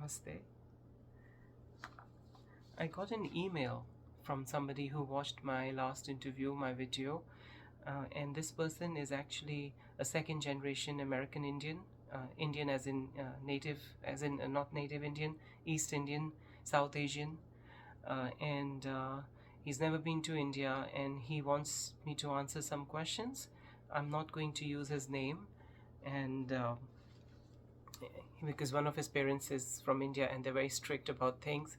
Namaste. I got an email from somebody who watched my last interview, my video, and this person is actually a second generation American Indian, Indian as in native, as in not native Indian, East Indian, South Asian, and he's never been to India, and he wants me to answer some questions. I'm not going to use his name, and because one of his parents is from India and they're very strict about things,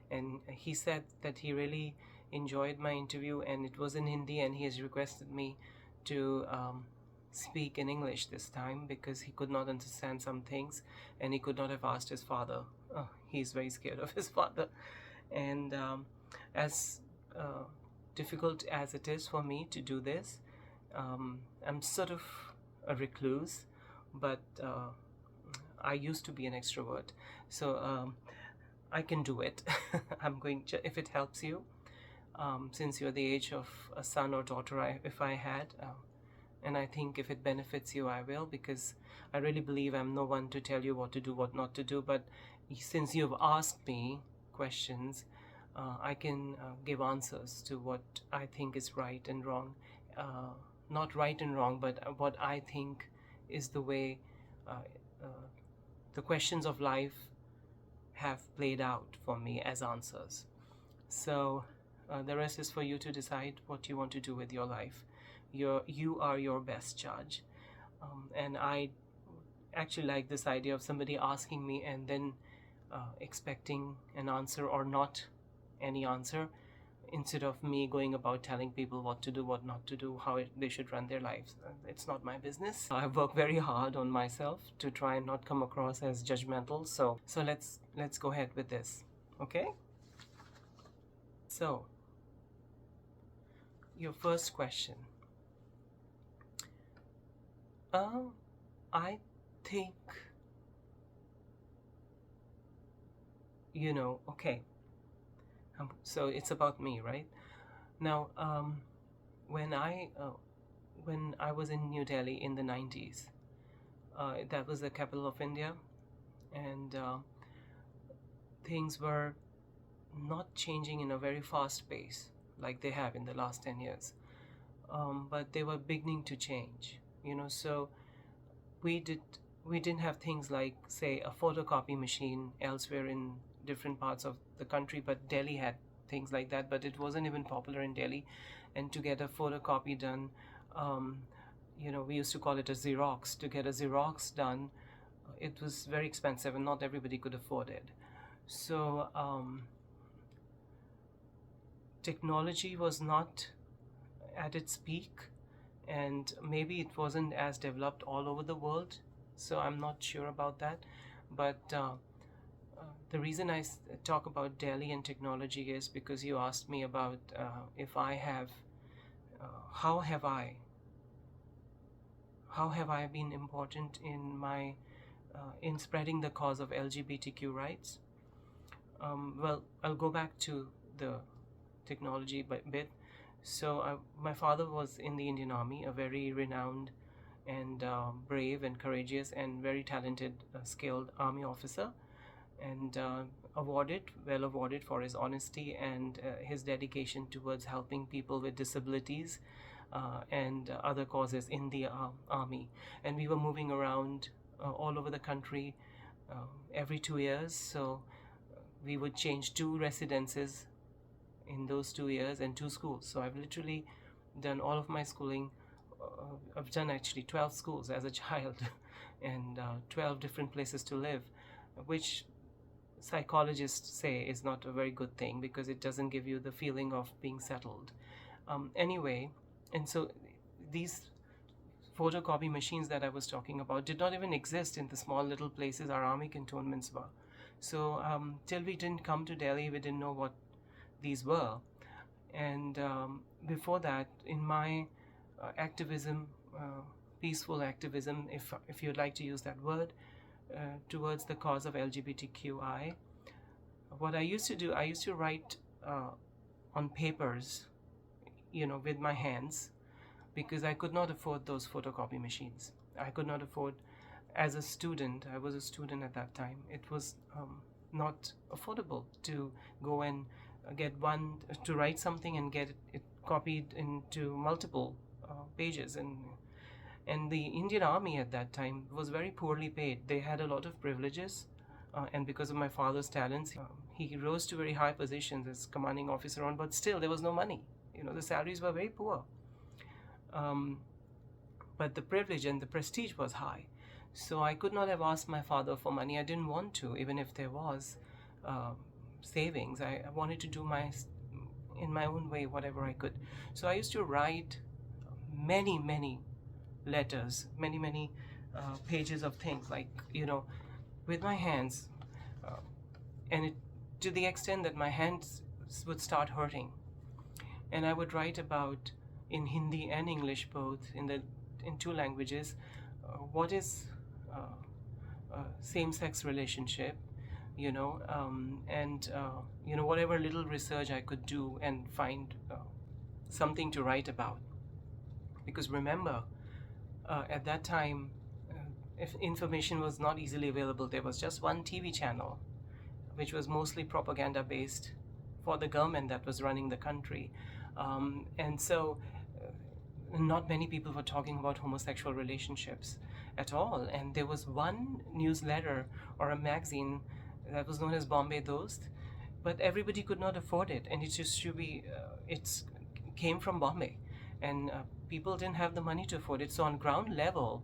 and he said that he really enjoyed my interview and it was in Hindi, and he has requested me to speak in English this time because he could not understand some things and he could not have asked his father. He's very scared of his father, and as difficult as it is for me to do this, I'm sort of a recluse, but I used to be an extrovert, so I can do it. I'm going to, if it helps you, since you're the age of a son or daughter, if I had, and I think if it benefits you, I will, because I really believe I'm no one to tell you what to do, what not to do, but since you've asked me questions, I can give answers to what I think is right and wrong. Not right and wrong, but what I think is the way the questions of life have played out for me as answers. So the rest is for you to decide what you want to do with your life. You are your best judge. And I actually like this idea of somebody asking me and then expecting an answer or not any answer, instead of me going about telling people what to do, what not to do, how they should run their lives. It's not my business. I've worked very hard on myself to try and not come across as judgmental. So let's go ahead with this, okay? So, your first question. I think, okay. So it's about me, right? Now, when I was in New Delhi in the 90s, that was the capital of India, and things were not changing in a very fast pace like they have in the last 10 years, but they were beginning to change. So we didn't have things like, say, a photocopy machine elsewhere in different parts of the country, but Delhi had things like that, but it wasn't even popular in Delhi. And to get a photocopy done, we used to call it a Xerox. To get a Xerox done, it was very expensive and not everybody could afford it. So technology was not at its peak, and maybe it wasn't as developed all over the world, so I'm not sure about that. But the reason I talk about Delhi and technology is because you asked me about if I have, how have I been important in my in spreading the cause of LGBTQ rights. Well, I'll go back to the technology bit. So my father was in the Indian Army, a very renowned and brave and courageous and very talented, skilled army officer, and well awarded for his honesty and his dedication towards helping people with disabilities and other causes in the army. And we were moving around all over the country every 2 years, so we would change 2 residences in those 2 years and 2 schools. So I've literally done all of my schooling. I've done actually 12 schools as a child and 12 different places to live, which psychologists say is not a very good thing because it doesn't give you the feeling of being settled. Anyway, and so these photocopy machines that I was talking about did not even exist in the small little places our army cantonments were. So till we didn't come to Delhi, we didn't know what these were. And before that, in my activism, peaceful activism, if you'd like to use that word, towards the cause of LGBTQI, what I used to do, I used to write on papers, with my hands, because I could not afford those photocopy machines. I could not afford, as a student, I was a student at that time, it was not affordable to go and get one to write something and get it copied into multiple pages. And the Indian army at that time was very poorly paid. They had a lot of privileges, and because of my father's talents, he rose to very high positions as commanding officer on. But still, there was no money. The salaries were very poor. But the privilege and the prestige was high. So I could not have asked my father for money. I didn't want to, even if there was savings. I wanted to do in my own way, whatever I could. So I used to write many, many letters, many pages of things, like, with my hands. And to the extent that my hands would start hurting. And I would write about, in Hindi and English both, in two languages, what is same-sex relationship, and whatever little research I could do and find something to write about. Because remember, at that time, if information was not easily available, there was just one TV channel, which was mostly propaganda-based for the government that was running the country. And so not many people were talking about homosexual relationships at all. And there was one newsletter or a magazine that was known as Bombay Dost, but everybody could not afford it. And it came from Bombay. And people didn't have the money to afford it. So on ground level,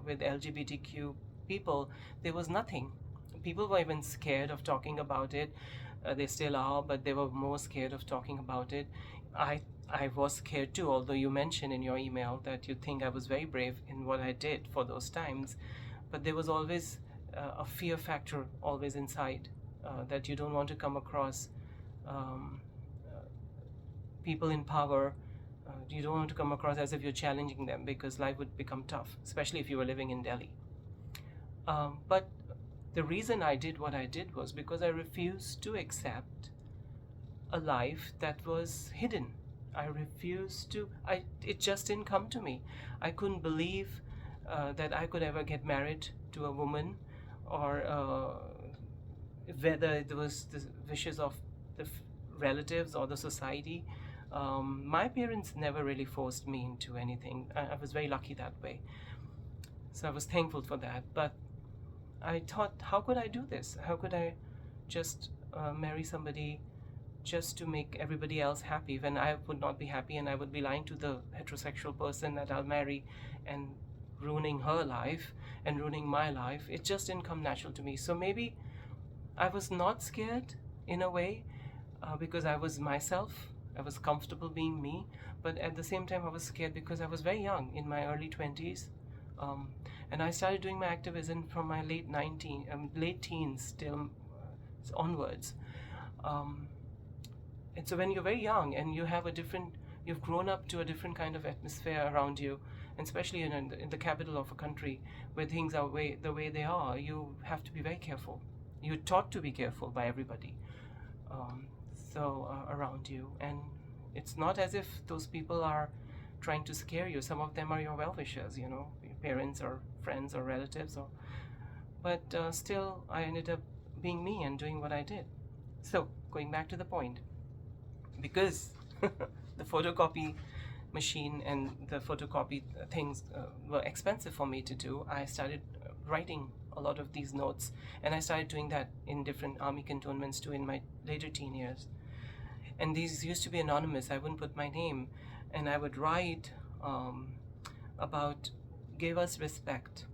with LGBTQ people, there was nothing. People were even scared of talking about it. They still are, but they were more scared of talking about it. I was scared too, although you mentioned in your email that you think I was very brave in what I did for those times. But there was always a fear factor always inside, that you don't want to come across people in power. You don't want to come across as if you're challenging them, because life would become tough, especially if you were living in Delhi. But the reason I did what I did was because I refused to accept a life that was hidden. I refused to, it just didn't come to me. I couldn't believe that I could ever get married to a woman, or whether it was the wishes of the relatives or the society. My parents never really forced me into anything. I was very lucky that way. So I was thankful for that. But I thought, how could I do this? How could I just marry somebody just to make everybody else happy when I would not be happy, and I would be lying to the heterosexual person that I'll marry and ruining her life and ruining my life? It just didn't come natural to me. So maybe I was not scared in a way, because I was myself. I was comfortable being me, but at the same time I was scared because I was very young, in my early 20s. And I started doing my activism from my late teens till onwards. And so when you're very young and you've grown up to a different kind of atmosphere around you, and especially in the capital of a country where things are the way they are, you have to be very careful. You're taught to be careful by everybody around you. And it's not as if those people are trying to scare you. Some of them are your well-wishers, your parents or friends or relatives. But still, I ended up being me and doing what I did. So, going back to the point, because the photocopy machine and the photocopy things were expensive for me to do, I started writing a lot of these notes, and I started doing that in different army cantonments too in my later teen years. And these used to be anonymous. I wouldn't put my name, and I would write about give us respect,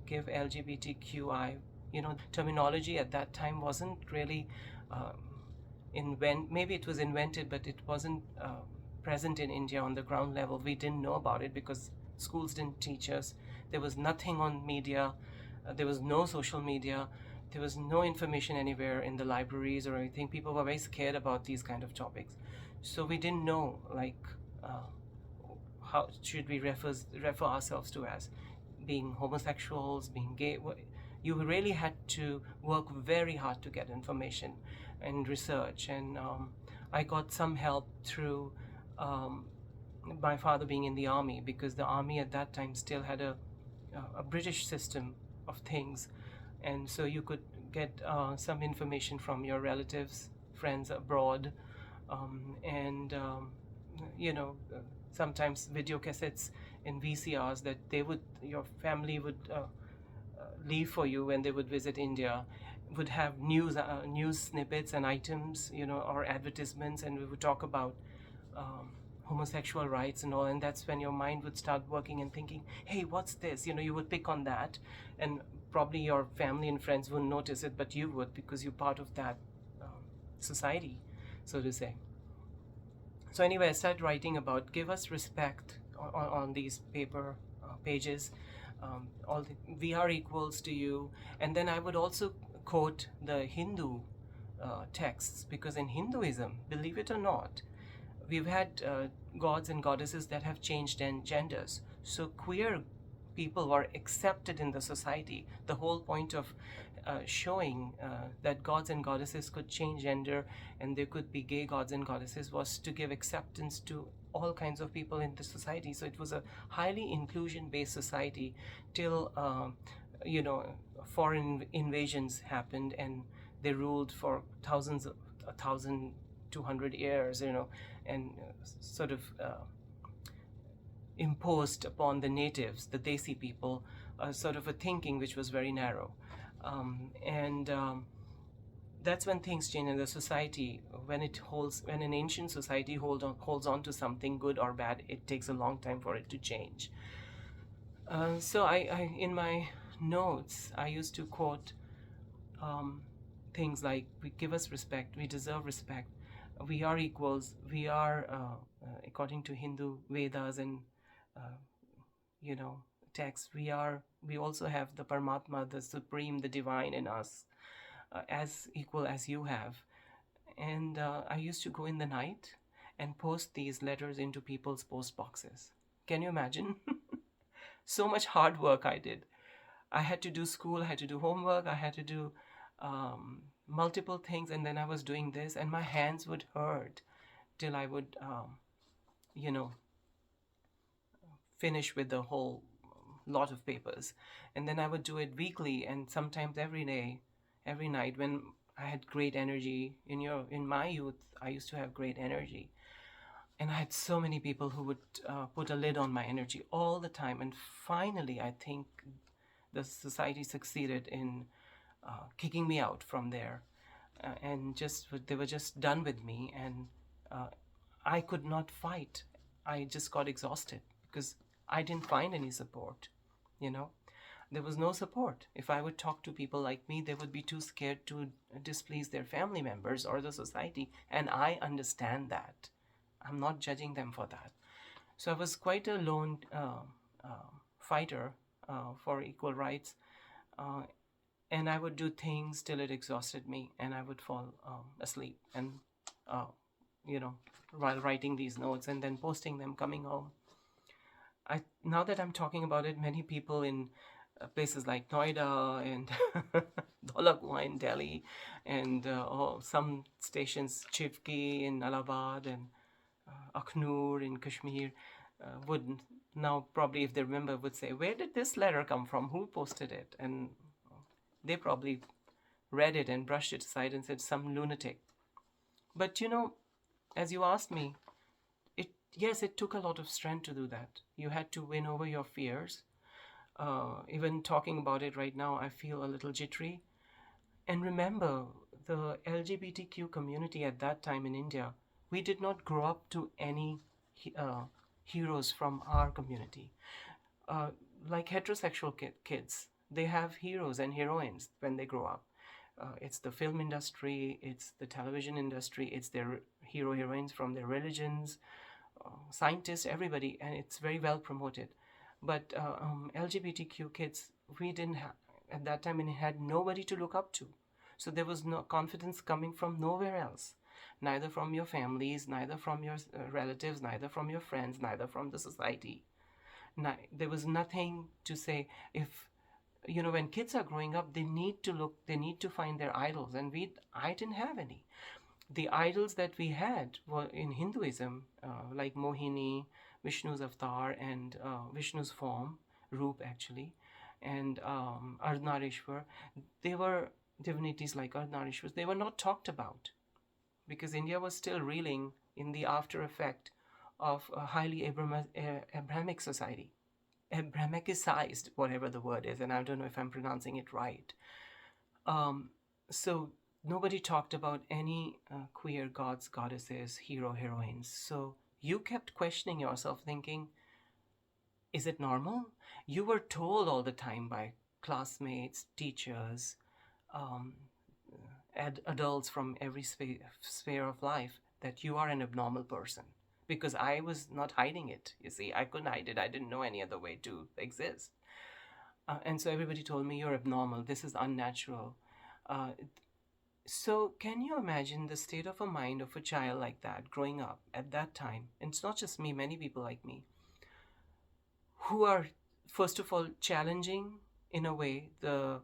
give LGBTQI. Terminology at that time wasn't really maybe it was invented, but it wasn't present in India on the ground level. We didn't know about it because schools didn't teach us. There was nothing on media. There was no social media. There was no information anywhere in the libraries or anything. People were very scared about these kind of topics. So we didn't know, how should we refer ourselves to as being homosexuals, being gay. You really had to work very hard to get information and research. And I got some help through my father being in the army, because the army at that time still had a British system of things. And so you could get some information from your relatives, friends abroad, and sometimes video cassettes in VCRs that your family would leave for you when they would visit India, would have news snippets and items, or advertisements, and we would talk about um, homosexual rights and all. And that's when your mind would start working and thinking, hey, what's this? You would pick on that, and probably your family and friends wouldn't notice it, but you would, because you're part of that society, so to say. So anyway, I started writing about give us respect on these paper pages. We are equals to you. And then I would also quote the Hindu texts, because in Hinduism, believe it or not, we've had gods and goddesses that have changed genders. So queer people were accepted in the society. The whole point of showing that gods and goddesses could change gender and there could be gay gods and goddesses was to give acceptance to all kinds of people in the society. So it was a highly inclusion-based society till foreign invasions happened and they ruled for 1,200 years, and sort of imposed upon the natives, the Desi people, sort of a thinking which was very narrow. And that's when things change in the society. When an ancient society holds on to something good or bad, it takes a long time for it to change. So I in my notes, I used to quote things like, we give us respect, we deserve respect, we are equals, we are, according to Hindu Vedas and texts, we also have the Paramatma, the supreme, the divine in us, as equal as you have. And I used to go in the night and post these letters into people's post boxes. Can you imagine? So much hard work I did. I had to do school, I had to do homework, I had to do multiple things, and then I was doing this, and my hands would hurt till I would, finish with the whole lot of papers. And then I would do it weekly and sometimes every day, every night when I had great energy. In my youth, I used to have great energy. And I had so many people who would put a lid on my energy all the time. And finally, I think the society succeeded in kicking me out from there. And they were just done with me. And I could not fight. I just got exhausted because I didn't find any support, There was no support. If I would talk to people like me, they would be too scared to displease their family members or the society. And I understand that. I'm not judging them for that. So I was quite a lone fighter for equal rights. And I would do things till it exhausted me and I would fall asleep. And, while writing these notes and then posting them coming home. Now that I'm talking about it, many people in places like Noida and Dholakua in Delhi and some stations, Chivki in Allahabad and Akhnur in Kashmir, would now probably, if they remember, would say, where did this letter come from? Who posted it? And they probably read it and brushed it aside and said, some lunatic. But as you asked me, yes, it took a lot of strength to do that. You had to win over your fears. Even talking about it right now, I feel a little jittery. And remember, the LGBTQ community at that time in India, we did not grow up to any heroes from our community. Like heterosexual kids, they have heroes and heroines when they grow up. It's the film industry, it's the television industry, it's their heroines from their religions, scientists, everybody, and it's very well promoted. But LGBTQ kids, we didn't have, at that time, and had nobody to look up to. So there was no confidence coming from nowhere else. Neither from your families, neither from your relatives, neither from your friends, neither from the society. There was nothing to say. If, when kids are growing up, they need to find their idols. And I didn't have any. The idols that we had were in Hinduism, like Mohini, Vishnu's avatar, and Vishnu's form, Roop actually, and Ardnarishwar. They were divinities like Ardnarishwas, they were not talked about because India was still reeling in the after effect of a highly Abrahamic society. Abrahamicized, whatever the word is, and I don't know if I'm pronouncing it right. Um, so nobody talked about any queer gods, goddesses, hero, heroines. So you kept questioning yourself, thinking, is it normal? You were told all the time by classmates, teachers, um, adults from every sphere of life that you are an abnormal person. Because I was not hiding it. You see, I couldn't hide it. I didn't know any other way to exist. And so everybody told me, you're abnormal. This is unnatural. Uh, so, can you imagine the state of a mind of a child like that growing up at that time? And it's not just me, many people like me, who are, first of all, challenging in a way the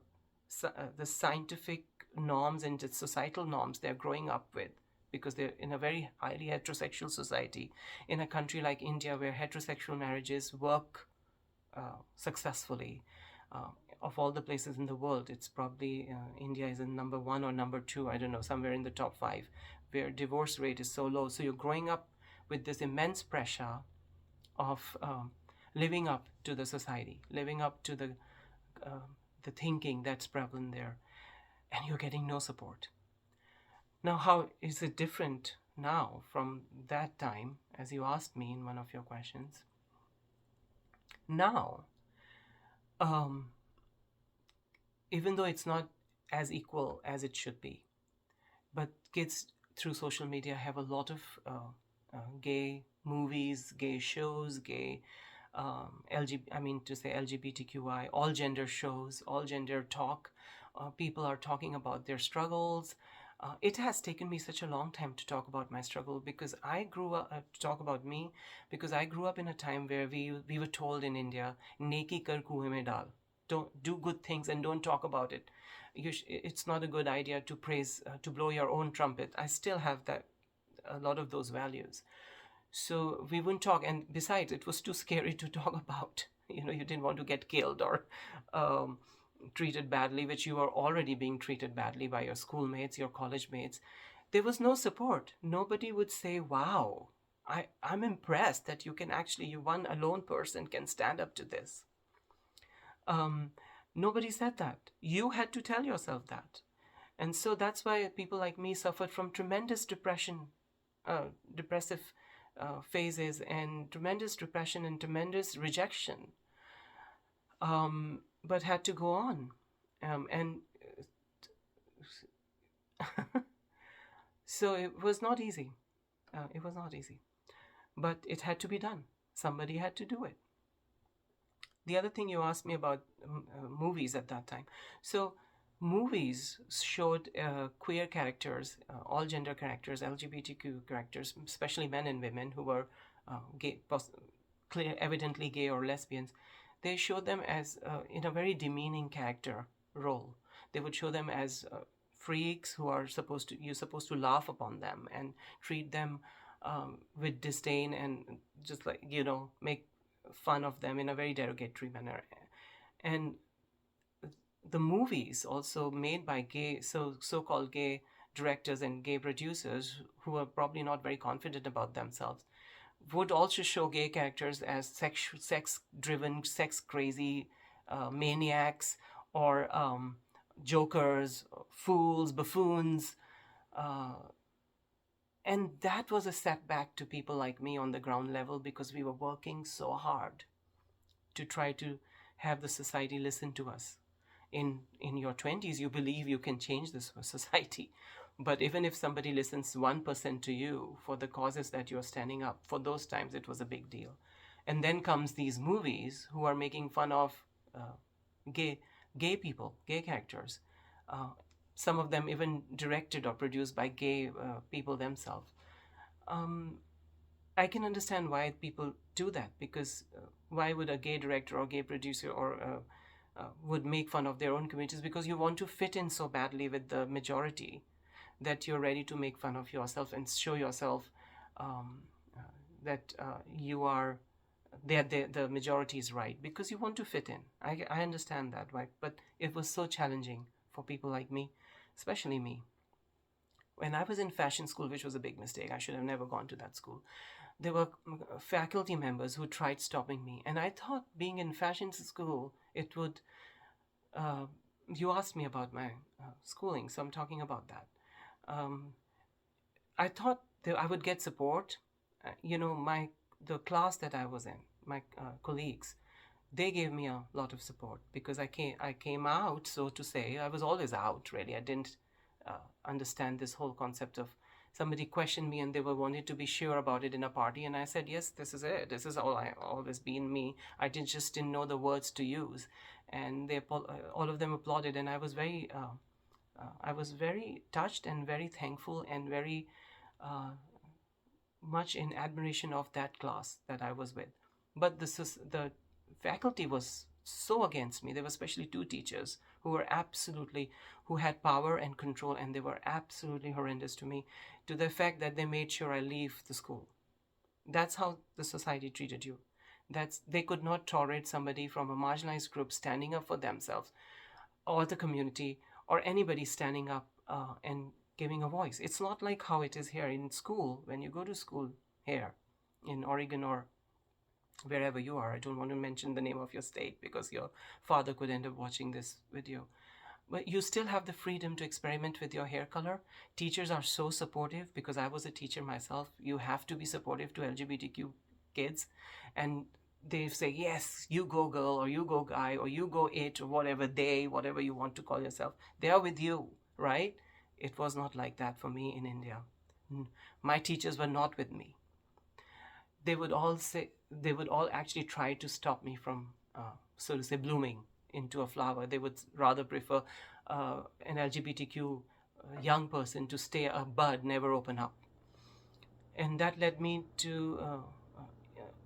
scientific norms and the societal norms they're growing up with, because they're in a very highly heterosexual society, in a country like India where heterosexual marriages work successfully. Uh, of all the places in the world, it's probably India is in number one or number two, I don't know, somewhere in the top five, where divorce rate is so low. So you're growing up with this immense pressure of living up to the society, living up to the thinking that's prevalent there, and you're getting no support. Now, how is it different now from that time, as you asked me in one of your questions? Now, um, even though it's not as equal as it should be, but kids through social media have a lot of gay movies, gay shows, gay LGBTQI, all gender shows, all gender talk. People are talking about their struggles. It has taken me such a long time to talk about my struggle, because I grew up to talk about me, because I grew up in a time where we were told in India, "Neki kar kuएं में डाल." Don't do good things and don't talk about it. It's not a good idea to praise, to blow your own trumpet. I still have that, a lot of those values. So we wouldn't talk, and besides, it was too scary to talk about. You didn't want to get killed or treated badly, which you were already being treated badly by your schoolmates, your college mates. There was no support. Nobody would say, "Wow, I'm impressed that you can actually, you one alone person can stand up to this." Um, Nobody said that. You had to tell yourself that. And so that's why people like me suffered from tremendous depression, depressive phases, and tremendous depression and tremendous rejection, but had to go on. And so it was not easy. It was not easy. But it had to be done. Somebody had to do it. The other thing you asked me about movies at that time. So movies showed queer characters, all gender characters, LGBTQ characters, especially men and women who were gay, evidently gay or lesbians. They showed them as in a very demeaning character role. They would show them as freaks who are you're supposed to laugh upon them and treat them with disdain, and just like, make fun of them in a very derogatory manner. And the movies also made by so-called gay directors and gay producers who are probably not very confident about themselves would also show gay characters as sex-driven, sex-crazy maniacs, or jokers, fools, buffoons. And that was a setback to people like me on the ground level, because we were working so hard to try to have the society listen to us. In your 20s, you believe you can change this society. But even if somebody listens 1% to you for the causes that you're standing up, for those times it was a big deal. And then comes these movies who are making fun of gay people, gay characters. Some of them even directed or produced by gay people themselves. I can understand why people do that, because why would a gay director or gay producer or would make fun of their own communities? Because you want to fit in so badly with the majority that you're ready to make fun of yourself and show yourself that you are that the majority is right, because you want to fit in. I understand that, right? But it was so challenging for people like me, especially me. When I was in fashion school, which was a big mistake, I should have never gone to that school. There were faculty members who tried stopping me, and I thought being in fashion school, it would. Uh, you asked me about my schooling, so I'm talking about that. Um, I thought that I would get support. My the class that I was in, my colleagues, they gave me a lot of support because I came out, so to say. I was always out, really. I didn't understand this whole concept of somebody questioned me and they were wanted to be sure about it in a party, and I said, yes, this is it. This is all I always been me. I just didn't know the words to use, and all of them applauded, and I was very touched and very thankful and very uh, much in admiration of that class that I was with. But the faculty was so against me. There were especially two teachers who had power and control, and they were absolutely horrendous to me, to the fact that they made sure I leave the school. That's how the society treated you. They could not tolerate somebody from a marginalized group standing up for themselves or the community or anybody standing up and giving a voice. It's not like how it is here in school. When you go to school here in Oregon or wherever you are, I don't want to mention the name of your state because your father could end up watching this video. But you still have the freedom to experiment with your hair color. Teachers are so supportive because I was a teacher myself. You have to be supportive to LGBTQ kids. And they say, yes, you go girl, or you go guy, or you go it, or whatever you want to call yourself. They are with you, right? It was not like that for me in India. My teachers were not with me. They would all actually try to stop me from, so to say, blooming into a flower. They would rather prefer an LGBTQ young person to stay a bud, never open up. And that led me to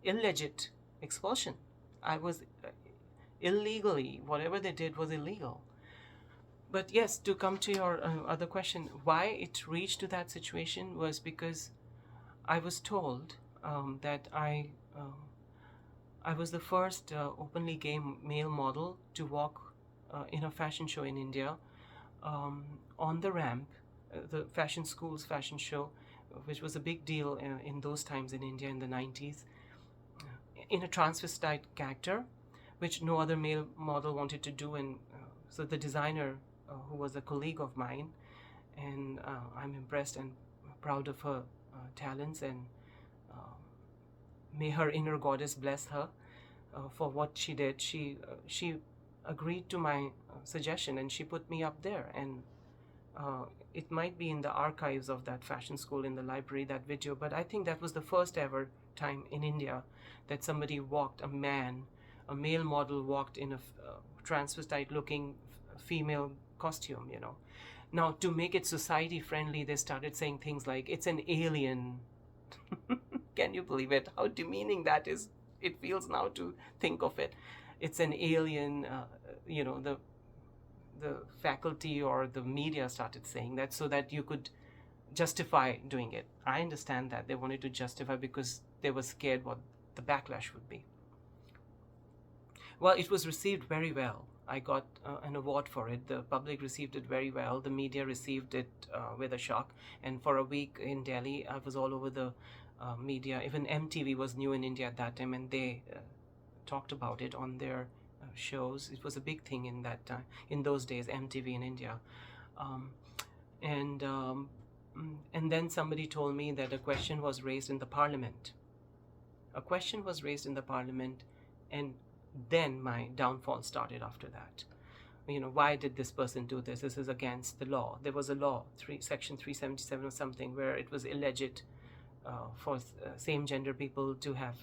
illegit expulsion. I was illegally, whatever they did was illegal. But yes, to come to your other question, why it reached to that situation was because I was told that I was the first openly gay male model to walk in a fashion show in India, on the ramp, the fashion school's fashion show, which was a big deal in those times in India in the 90s, in a transvestite character, which no other male model wanted to do. And so the designer, who was a colleague of mine, and I'm impressed and proud of her talents, and may her inner goddess bless her for what she did. She agreed to my suggestion, and she put me up there. And it might be in the archives of that fashion school in the library, that video, but I think that was the first ever time in India that somebody walked, a male model walked in a transvestite looking female costume, Now, to make it society friendly, they started saying things like, it's an alien. Can you believe it? How demeaning that is. It feels now to think of it. It's an alien, the faculty or the media started saying that so that you could justify doing it. I understand that they wanted to justify because they were scared what the backlash would be. Well, it was received very well. I got an award for it. The public received it very well. The media received it with a shock. And for a week in Delhi, I was all over the media. Even MTV was new in India at that time, and they talked about it on their shows. It was a big thing in that time, in those days, MTV in India. And then somebody told me that a question was raised in the parliament. And then my downfall started after that. Why did this person do this? This is against the law. There was a law, section 377 or something, where it was illegit for same-gender people to have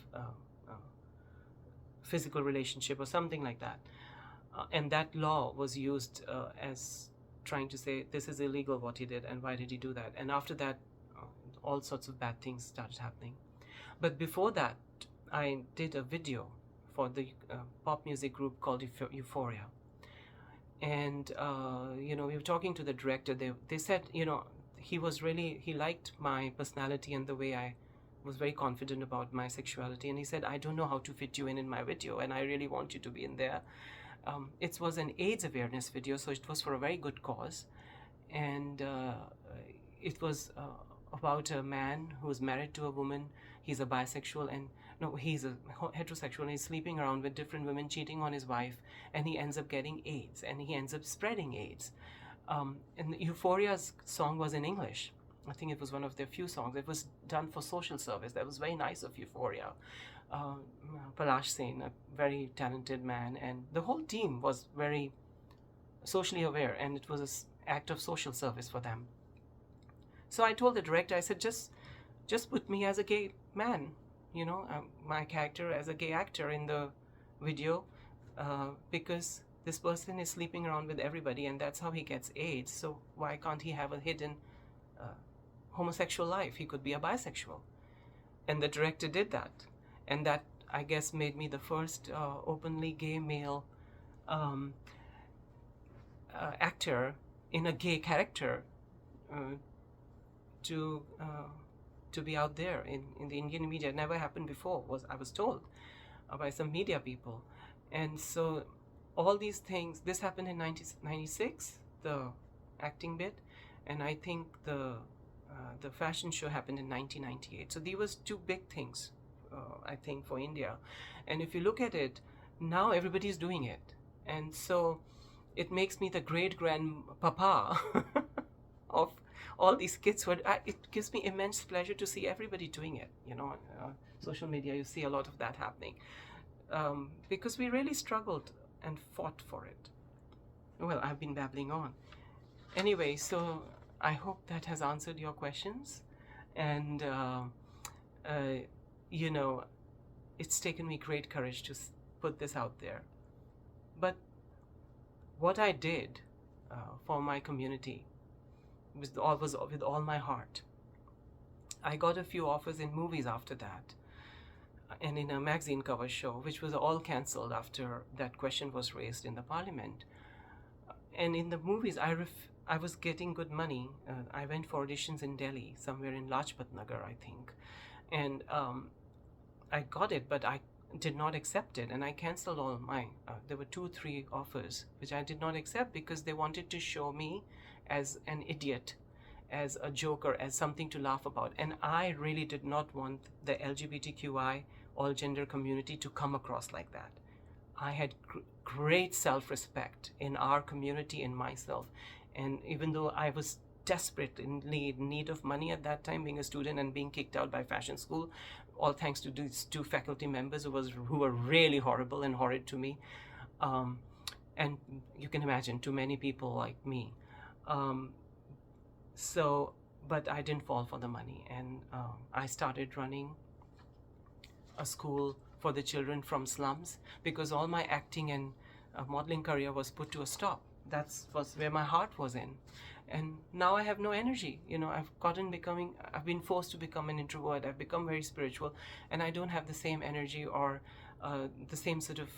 physical relationship or something like that. And that law was used as trying to say, this is illegal what he did, and why did he do that? And after that, all sorts of bad things started happening. But before that, I did a video for the pop music group called Euphoria. And, we were talking to the director. They said, he liked my personality and the way I was very confident about my sexuality. And he said, I don't know how to fit you in my video, and I really want you to be in there. It was an AIDS awareness video, so it was for a very good cause. And it was about a man who's married to a woman. He's a bisexual, and no, he's a heterosexual, and he's sleeping around with different women, cheating on his wife, and he ends up getting AIDS, and he ends up spreading AIDS. And Euphoria's song was in English. I think it was one of their few songs. It was done for social service. That was very nice of Euphoria. Uh, Palash Sen, a very talented man, and the whole team was very socially aware, and it was an act of social service for them. So I told the director, I said, just put me as a gay man, my character as a gay actor in the video, because this person is sleeping around with everybody, and that's how he gets AIDS. So why can't he have a hidden homosexual life? He could be a bisexual. And the director did that. And that, I guess, made me the first openly gay male actor in a gay character to be out there in the Indian media. It never happened before, I was told by some media people. And so all these things, this happened in 1996, the acting bit, and I think the fashion show happened in 1998. So these was two big things, I think, for India. And if you look at it, now everybody's doing it. And so it makes me the great-grandpapa of all these kids. It gives me immense pleasure to see everybody doing it. Social media, you see a lot of that happening. Because we really struggled and fought for it. Well, I've been babbling on. Anyway, so I hope that has answered your questions. And, it's taken me great courage to put this out there. But what I did for my community was with all my heart. I got a few offers in movies after that, and in a magazine cover show, which was all cancelled after that question was raised in the parliament. And in the movies, I was getting good money. I went for auditions in Delhi, somewhere in Lajpat Nagar, I think. And I got it, but I did not accept it. And I cancelled all my, there were 2-3 offers, which I did not accept because they wanted to show me as an idiot, as a joker, as something to laugh about. And I really did not want the LGBTQI, all gender community, to come across like that. I had great self-respect in our community, in myself. And even though I was desperately in need of money at that time, being a student and being kicked out by fashion school, all thanks to these 2 faculty members who were really horrible and horrid to me. And you can imagine, too many people like me. But I didn't fall for the money. And I started running a school for the children from slums, because all my acting and modeling career was put to a stop. That was where my heart was in. And now I have no energy. I've been forced to become an introvert. I've become very spiritual, and I don't have the same energy or the same sort of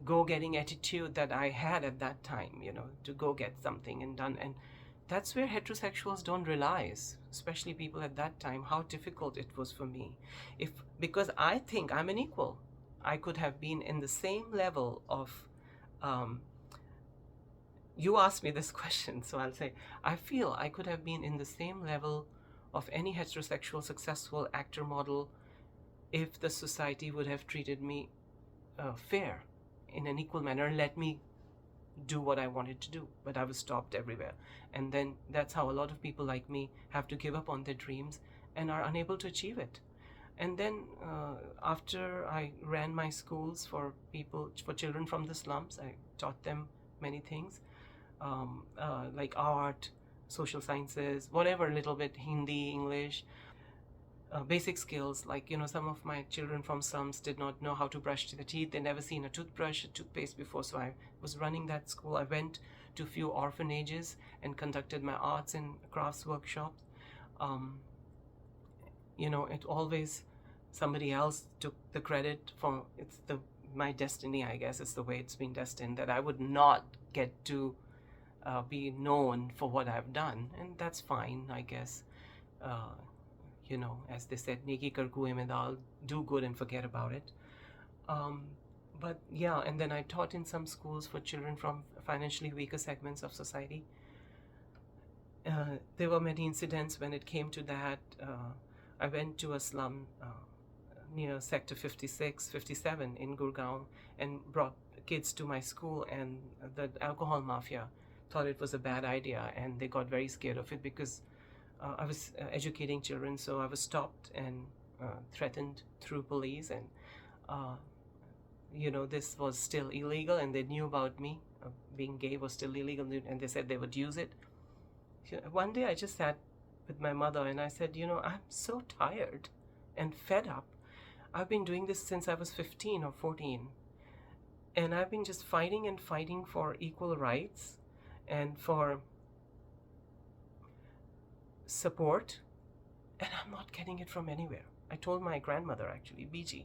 go-getting attitude that I had at that time, to go get something and done. And that's where heterosexuals don't realize, especially people at that time, how difficult it was for me. Because I think I'm an equal. I could have been in the same level of, you asked me this question, so I'll say, I feel I could have been in the same level of any heterosexual successful actor model if the society would have treated me fair, in an equal manner, let me do what I wanted to do. But I was stopped everywhere. And then that's how a lot of people like me have to give up on their dreams and are unable to achieve it. And then after I ran my schools for children from the slums, I taught them many things, like art, social sciences, whatever, a little bit, Hindi, English, basic skills. Like, some of my children from slums did not know how to brush their teeth. They'd never seen a toothbrush, a toothpaste before. So I was running that school. I went to a few orphanages and conducted my arts and crafts workshops. It always, somebody else took the credit for, my destiny, I guess. It's the way it's been destined, that I would not get to be known for what I've done. And that's fine, I guess. As they said, Neki kar kuएं mein dal, do good and forget about it. But yeah, and then I taught in some schools for children from financially weaker segments of society. There were many incidents when it came to that. I went to a slum near Sector 56, 57 in Gurgaon and brought kids to my school, and the alcohol mafia thought it was a bad idea, and they got very scared of it because I was educating children, so I was stopped and threatened through police, and uh, this was still illegal, and they knew about me. Being gay was still illegal, and they said they would use it. One day I just sat with my mother and I said, I'm so tired and fed up. I've been doing this since I was 15 or 14. And I've been just fighting and fighting for equal rights and for support. And I'm not getting it from anywhere. I told my grandmother, actually, BG.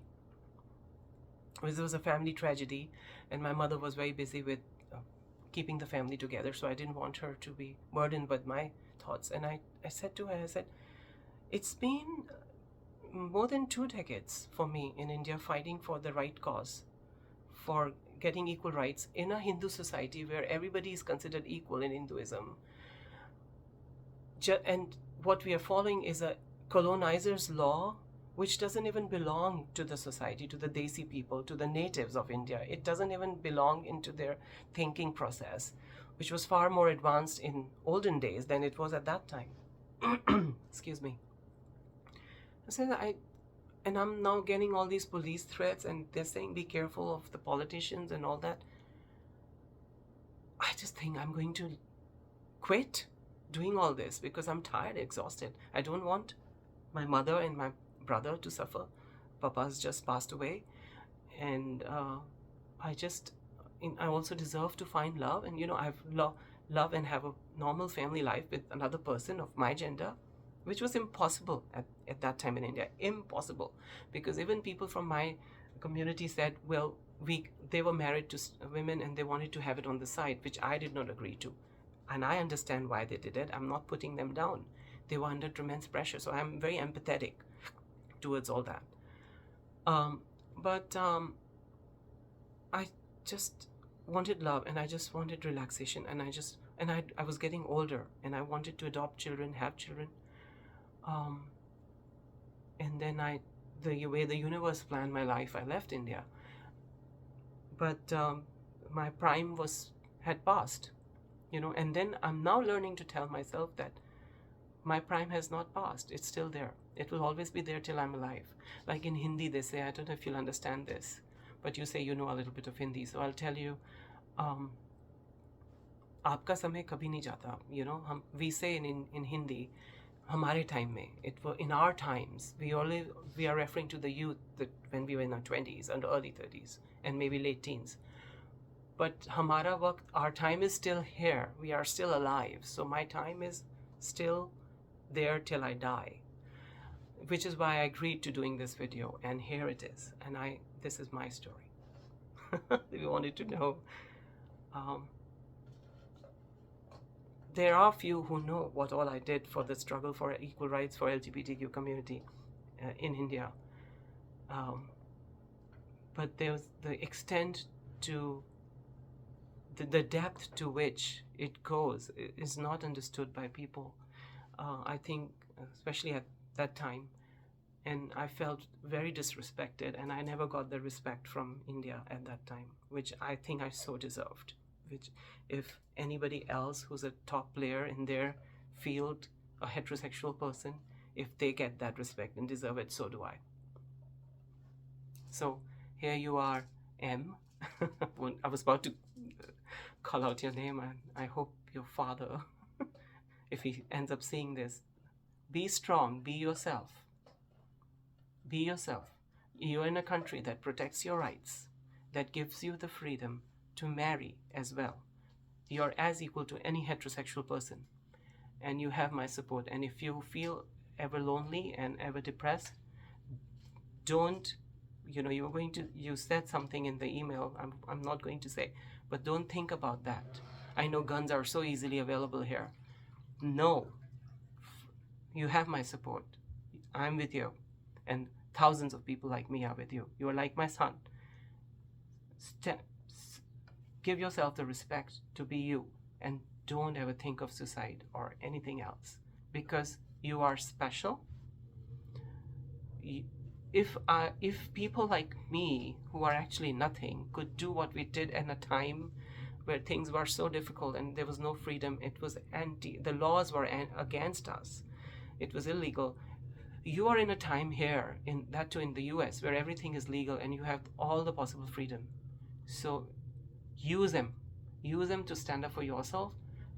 It was a family tragedy, and my mother was very busy with keeping the family together, so I didn't want her to be burdened with my thoughts. And I said to her, I said, it's been more than 2 decades for me in India fighting for the right cause, for getting equal rights in a Hindu society where everybody is considered equal in Hinduism. And what we are following is a colonizer's law which doesn't even belong to the society, to the Desi people, to the natives of India. It doesn't even belong into their thinking process, which was far more advanced in olden days than it was at that time. Excuse me. And I'm now getting all these police threats, and they're saying be careful of the politicians and all that. I just think I'm going to quit doing all this because I'm tired, exhausted. I don't want my mother and my brother to suffer. Papa's just passed away, and I also deserve to find love, and I've love and have a normal family life with another person of my gender, which was impossible at that time in India. Impossible, because even people from my community said, well, they were married to women and they wanted to have it on the side, which I did not agree to, and I understand why they did it. I'm not putting them down. They were under tremendous pressure, so I'm very empathetic towards all that. But I just wanted love, and I just wanted relaxation, and I was getting older, and I wanted to adopt children, have children. And then the way the universe planned my life, I left India. But my prime had passed, and then I'm now learning to tell myself that my prime has not passed. It's still there. It will always be there till I'm alive. Like in Hindi, they say, I don't know if you'll understand this, but you say you know a little bit of Hindi, so I'll tell you, आपका समय कभी नहीं जाता. We say in Hindi, हमारे time में, in our times, we are referring to the youth that when we were in our 20s and early 30s and maybe late teens. But हमारा वक्त, our time is still here. We are still alive. So my time is still there till I die, which is why I agreed to doing this video, and here it is. And this is my story. If you wanted to know, there are few who know what all I did for the struggle for equal rights for LGBTQ community in India. But there's the extent to the depth to which it goes is not understood by people. I think, especially at that time, and I felt very disrespected, and I never got the respect from India at that time, which I think I so deserved. Which, if anybody else who's a top player in their field, a heterosexual person, if they get that respect and deserve it, so do I. So here you are, M. I was about to call out your name, and I hope your father, if he ends up seeing this, be strong, be yourself. Be yourself. You're in a country that protects your rights, that gives you the freedom to marry as well. You're as equal to any heterosexual person, and you have my support. And if you feel ever lonely and ever depressed, don't, you said something in the email, I'm not going to say, but don't think about that. I know guns are so easily available here. No, you have my support. I'm with you, and thousands of people like me are with you. You are like my son. give yourself the respect to be you, and don't ever think of suicide or anything else, because you are special. If people like me, who are actually nothing, could do what we did in a time where things were so difficult and there was no freedom, the laws were against us, it was illegal. You are in a time here, in that too in the US, where everything is legal and you have all the possible freedom. So use them. Use them to stand up for yourself.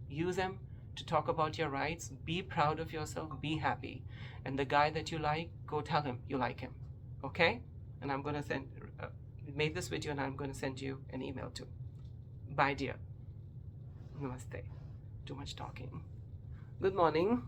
Use them to talk about your rights. Be proud of yourself. Be happy. And the guy that you like, go tell him you like him. Okay? And I'm going to made this video and I'm going to send you an email too. Bye, dear. Namaste. Too much talking. Good morning.